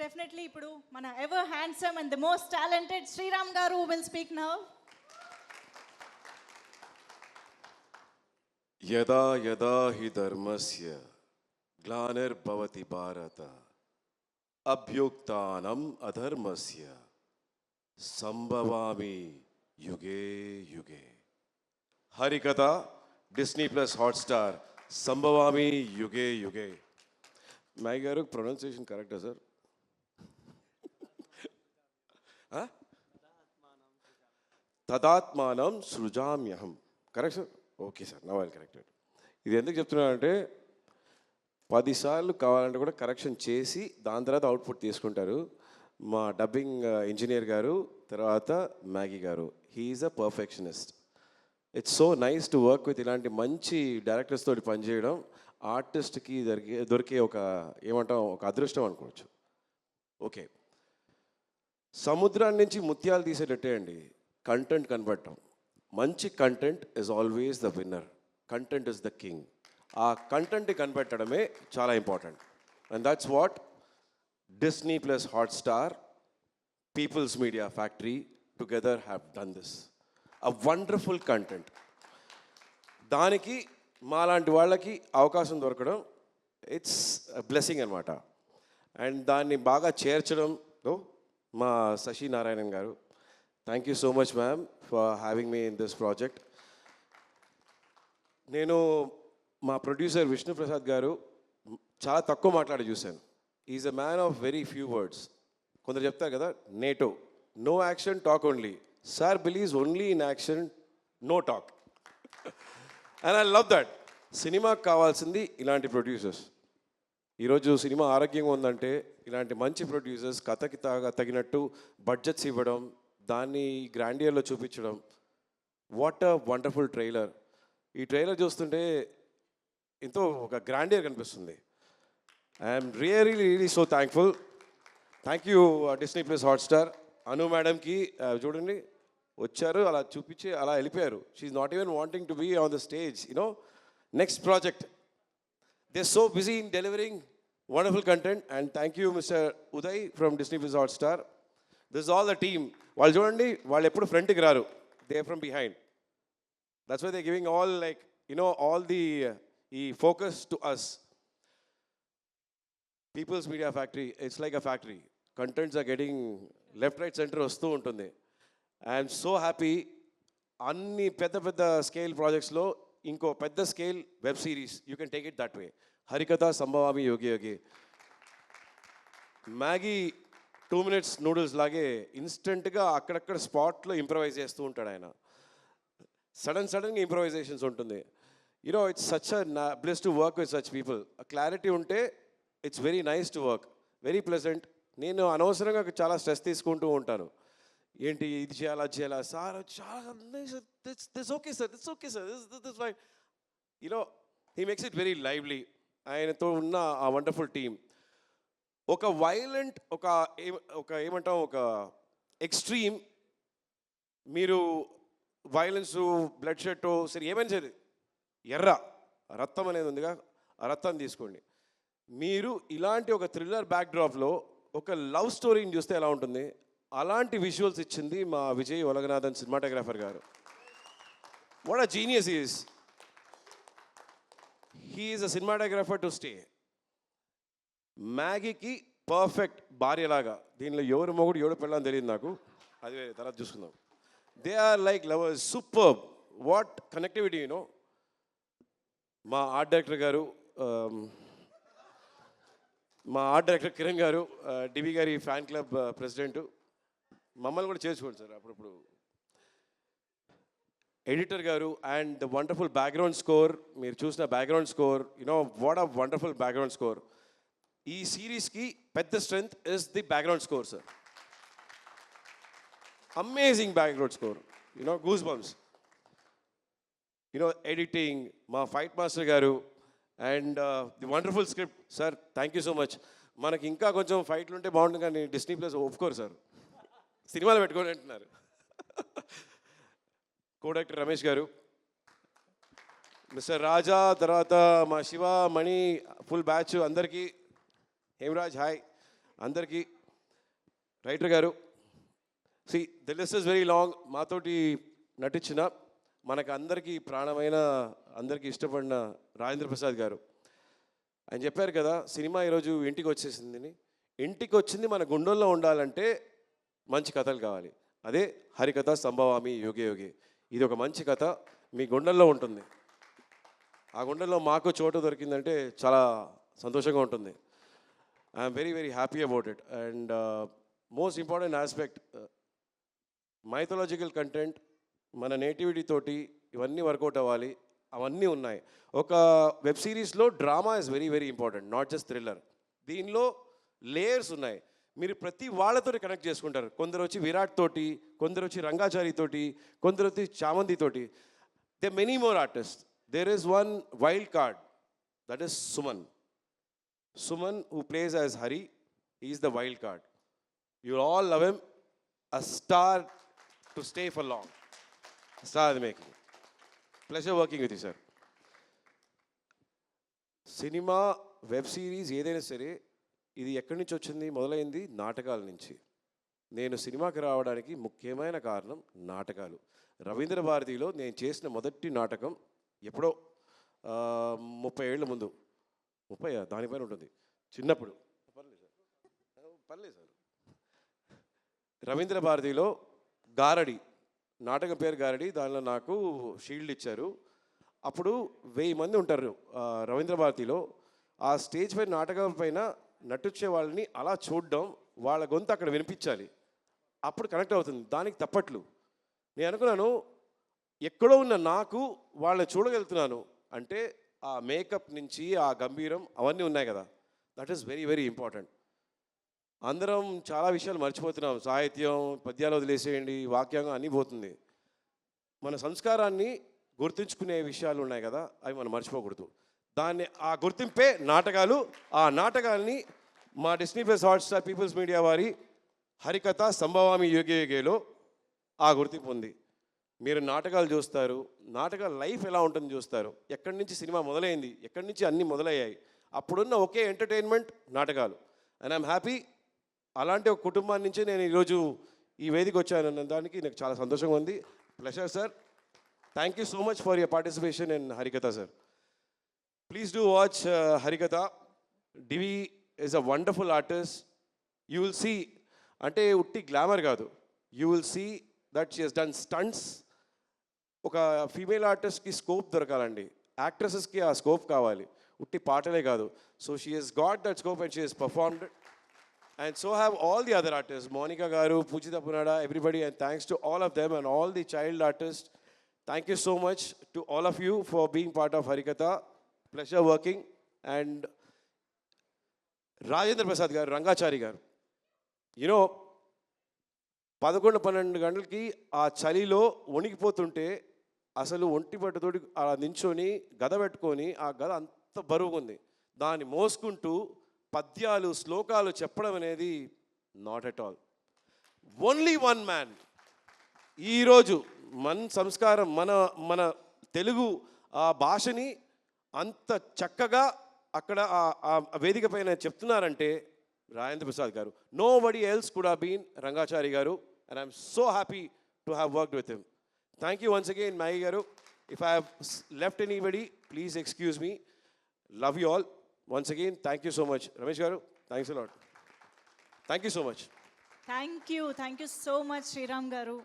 definitely ఇప్పుడు మన ever handsome and the most talented Sriram garu will speak now. యదా యదా హి ధర్మస్య గ్లానిర్భవతి భారత అభ్యుత్థానం అధర్మస్య సంభవామి యుగే యుగే. హరికథ డిస్నీ ప్లస్ హాట్స్టార్ సంభవామి యుగే యుగే. మై గారు ప్రొనౌన్సియేషన్ కరెక్టా సార్? తదాత్మానం సృజామ్యహం. Correct sir? Okay sir, now I'll corrected. ఇది ఎందుకు చెప్తున్నానంటే 10 సార్లు కావాలంటే కూడా కరెక్షన్ చేసి దాని తర్వాత అవుట్పుట్ తీసుకుంటారు. మా డబ్బింగ్ ఇంజనీర్ గారు, తర్వాత మ్యాగీ గారు, he is a perfectionist. It's so nice to work with ఇలాంటి మంచి డైరెక్టర్స్ తోటి పనిచేయడం. ఆర్టిస్ట్కి దొరికే ఒక ఏమంటాం, ఒక అదృష్టం అనుకోవచ్చు. ఓకే, సముద్రాన్ని నుంచి ముత్యాలు తీసేటట్టే అండి కంటెంట్ కనబడటం. మంచి content is always the winner. Content is the king. ఆ కంటెంట్ కనిపెట్టడమే చాలా important. And that's what Disney plus Hotstar, People's media Factory together have done this. A wonderful content. దానికి మాలాంటి వాళ్ళకి అవకాశం దొరకడం ఇట్స్ బ్లెస్సింగ్ అనమాట. అండ్ దాన్ని బాగా చేర్చడంలో మా శశి నారాయణన్ గారు, thank you so much ma'am for having me in this project. నేను మా ప్రొడ్యూసర్ విష్ణుప్రసాద్ గారు చాలా తక్కువ మాట్లాడి చూశాను. Is a man of very few words. కొందరు చెప్తారు కదా, నేటో, no action talk only. Sir believes only in action, no talk. And I love that. సినిమాకి కావాల్సింది ఇలాంటి ప్రొడ్యూసర్స్. ఈరోజు సినిమా ఆరోగ్యంగా ఉందంటే ఇలాంటి మంచి ప్రొడ్యూసర్స్ కథకి తగినట్టు బడ్జెట్స్ ఇవ్వడం, దాన్ని గ్రాండియర్లో చూపించడం. What a wonderful trailer. ఈ ట్రైలర్ చూస్తుంటే ఎంతో ఒక గ్రాండియర్ కనిపిస్తుంది. I'm really so thankful. Thank you Disney plus Hotstar. Anu మేడంకి చూడండి, వచ్చారు, అలా చూపించి అలా వెళ్ళిపోయారు. She's not even wanting to be on the stage. You know, next project. They so busy in delivering wonderful content. And thank you mister Uday from Disney plus Hotstar. This all the team. వాళ్ళు చూడండి, వాళ్ళు ఎప్పుడు ఫ్రంట్కి రారు, they from behind. That's why they giving all like you know all the ఈ focus to us. Peoples media factory, it's like a factory. Contents are getting left right centre వస్తూ ఉంటుంది. I'm so happy. అన్ని పెద్ద పెద్ద scale ప్రాజెక్ట్స్లో ఇంకో పెద్ద scale web series, you can take it that way. Harikatha సంభవామి యోగి యోగి. మ్యాగీ 2 minutes నూడిల్స్ లాగే ఇన్స్టెంట్గా అక్కడక్కడ స్పాట్లో ఇంప్రవైజ్ చేస్తూ ఉంటాడు ఆయన. సడన్గా ఇంప్రవైజేషన్స్ ఉంటుంది. You know, it's such a bless to work with such people. Clarity ఉంటే it's very nice to work, very pleasant. నేను అనవసరంగా చాలా స్ట్రెస్ తీసుకుంటూ ఉంటాను. ఏంటి ఇది చేయాలా, అది చేయాలా, సార్ చాలా this okay sir, this okay sir, this fine. You know, he makes it very lively. ఆయనతో ఉన్న ఆ వండర్ఫుల్ టీమ్. ఒక వైలెంట్, ఒక ఏమంటాం, ఒక ఎక్స్ట్రీమ్, మీరు వైలెన్స్, బ్లడ్ షెడ్, సరే ఏమైనా సరే, ఎర్ర రక్తం అనేది ఉందిగా, ఆ రక్తం తీసుకోండి. మీరు ఇలాంటి ఒక థ్రిల్లర్ బ్యాక్డ్రాప్లో ఒక లవ్ స్టోరీని చూస్తే ఎలా ఉంటుంది, అలాంటి విజువల్స్ ఇచ్చింది మా Vijay Olaganathan cinematographer garu. What a genius is. He is a cinematographer to stay. మ్యాగీకి పర్ఫెక్ట్ భార్యలాగా. దీనిలో ఎవరు మొగుడు ఎవరు పెళ్ళని తెలియదు నాకు, అది తర్వాత చూసుకుందాం. They are like lovers. Super. What connectivity. You know, మా ఆర్ట్ డైరెక్టర్ గారు, మా ఆర్ట్ డైరెక్టర్ కిరణ్ గారు, డివి గారి ఫ్యాన్ క్లబ్ ప్రెసిడెంట్. మమ్మల్ని కూడా చేసుకోండి సార్ అప్పుడప్పుడు. ఎడిటర్ గారు and the wonderful background score. మీరు చూసిన background score, you know, what a wonderful background score. ఈ సిరీస్కి పెద్ద strength is the background score sir. Amazing background score. You know, goose bumps. You know, editing మా ఫైట్ మాస్టర్ గారు and the wonderful script. Sir thank you so much. మనకి ఇంకా కొంచెం ఫైట్లు ఉంటే బాగుంటుంది, కానీ డిస్నీ ప్లస్ ఒప్పుకోరు సార్, సినిమాలు పెట్టుకోని అంటున్నారు. కో డైరెక్టర్ రమేష్ గారు, మిస్టర్ రాజా, తర్వాత మా శివ, మణి, ఫుల్ బ్యాచ్ అందరికీ, హేమరాజ్ హాయ్. అందరికీ రైటర్ గారు the list is very long. మాతోటి నటించిన మనకు అందరికీ ప్రాణమైన అందరికీ ఇష్టపడిన రాజేంద్ర ప్రసాద్ గారు ఆయన చెప్పారు కదా, సినిమా ఈరోజు ఇంటికి వచ్చేసిందని. ఇంటికి వచ్చింది మన గుండెల్లో ఉండాలంటే మంచి కథలు కావాలి. అదే హరికథ సంభవామి యోగే యోగే. ఇది ఒక మంచి కథ మీ గుండెల్లో ఉంటుంది. ఆ గుండెల్లో మాకు చోటు దొరికిందంటే చాలా సంతోషంగా ఉంటుంది. I'm very very happy about it. And most important aspect, mythological content మన నేటివిటీ తోటి ఇవన్నీ వర్కౌట్ అవ్వాలి. అవన్నీ ఉన్నాయి. ఒక వెబ్ సిరీస్లో drama is very very important, not just thriller. దీనిలో లేయర్స్ ఉన్నాయి. మీరు ప్రతి వాళ్ళతో కనెక్ట్ చేసుకుంటారు. కొందరు వచ్చి విరాట్ తోటి, కొందరు వచ్చి రంగాచారి తోటి, కొందరు వచ్చి చామంతి తోటి. They many more artist. There is one wild card, that is Suman. Suman who plays as Hari, he is the wild card. You all love him. A star to stay for long. A star in the making. Pleasure working with you, sir. Cinema, web series ఏదైనా సరే ఇది ఎక్కడి నుంచి వచ్చింది? మొదలైంది నాటకాల నుంచి. నేను సినిమాకి రావడానికి ముఖ్యమైన కారణం నాటకాలు. రవీంద్ర భారతిలో నేను చేసిన మొదటి నాటకం ఎప్పుడో 30 ఏళ్ళ ముందు, 30 దానిపైన ఉంటుంది, చిన్నప్పుడు. పర్లేదు సార్. రవీంద్ర భారతిలో గారడి నాటకం పేరు గారడి. దానిలో నాకు షీల్డ్ ఇచ్చారు. అప్పుడు 1000 మంది ఉంటారు రవీంద్ర భారతిలో. ఆ స్టేజ్ పైన నాటకం పైన నటించే వాళ్ళని అలా చూడడం, వాళ్ళ గొంతు అక్కడ వినిపించాలి, అప్పుడు కనెక్ట్ అవుతుంది. దానికి తప్పట్లు. నేను అనుకున్నాను, ఎక్కడో ఉన్న నాకు వాళ్ళని చూడగలుగుతున్నాను అంటే ఆ మేకప్ నుంచి ఆ గంభీరం అవన్నీ ఉన్నాయి కదా, that is very very important. అందరం చాలా విషయాలు మర్చిపోతున్నాం. సాహిత్యం, పద్యాలు వదిలేసేయండి, వాక్యంగా అన్నీ పోతుంది. మన సంస్కారాన్ని గుర్తుంచుకునే విషయాలు ఉన్నాయి కదా, అవి మనం మర్చిపోకూడదు. దాన్ని ఆ గుర్తింపే నాటకాలు. ఆ నాటకాలని మా Disney plus Hotstar People's Media వారి హరికథ సంభవామి యోగే యోగేలో ఆ గుర్తింపు ఉంది. మీరు నాటకాలు చూస్తారు, నాటకాల లైఫ్ ఎలా ఉంటుందో చూస్తారు. ఎక్కడి నుంచి సినిమా మొదలైంది, ఎక్కడి నుంచి అన్నీ మొదలయ్యాయి. అప్పుడున్న ఒకే ఎంటర్టైన్మెంట్ నాటకాలు. అండ్ ఐఎమ్ హ్యాపీ, అలాంటి ఒక కుటుంబాన్ని నుంచి నేను ఈరోజు ఈ వేదిక వచ్చానన్న దానికి నాకు చాలా సంతోషంగా ఉంది. Pleasure sir. Thank you so much for your participation in Harikatha sir. Please do watch Harikatha. Divi is a wonderful artist. You will see, అంటే ఉట్టి గ్లామర్ కాదు, you will see that she has done stunts. ఒక ఫీమేల్ ఆర్టిస్ట్కి scope దొరకాలండి, యాక్ట్రెసెస్కి ఆ scope కావాలి, ఉట్టి పాటలే కాదు. So she has got that scope and she has performed. And so have all the other artists, Monica Garu, Pujita Punada, everybody, and thanks to all of them and all the child artists. Thank you so much to all of you for being part of Harikatha. Pleasure working. And Rajendra Prasad Garu, Rangachari Garu. You know, 11-12 గంటలకి ఆ చలిలో వణికిపోతుంటే అసలు ఒంటి పట్టుతోటి అలా నించొని గద పెట్టుకొని, ఆ గద అంత బరువుగా దాన్ని మోసుకుంటూ పద్యాలు, శ్లోకాలు చెప్పడం అనేది not at all. Only one man. ఈరోజు మన సంస్కారం, మన తెలుగు ఆ భాషని అంత చక్కగా అక్కడ ఆ వేదిక పైన చెప్తున్నారంటే Rajendra Prasad garu. Nobody else could have been Rangachari garu. And I'm so happy to have worked with him. Thank you once again Maggie garu. If I have left anybody, please excuse me. Love you all. Once again, thank you so much. Ramesh Garu, thanks a lot. Thank you so much. Thank you so much, Sriram Garu.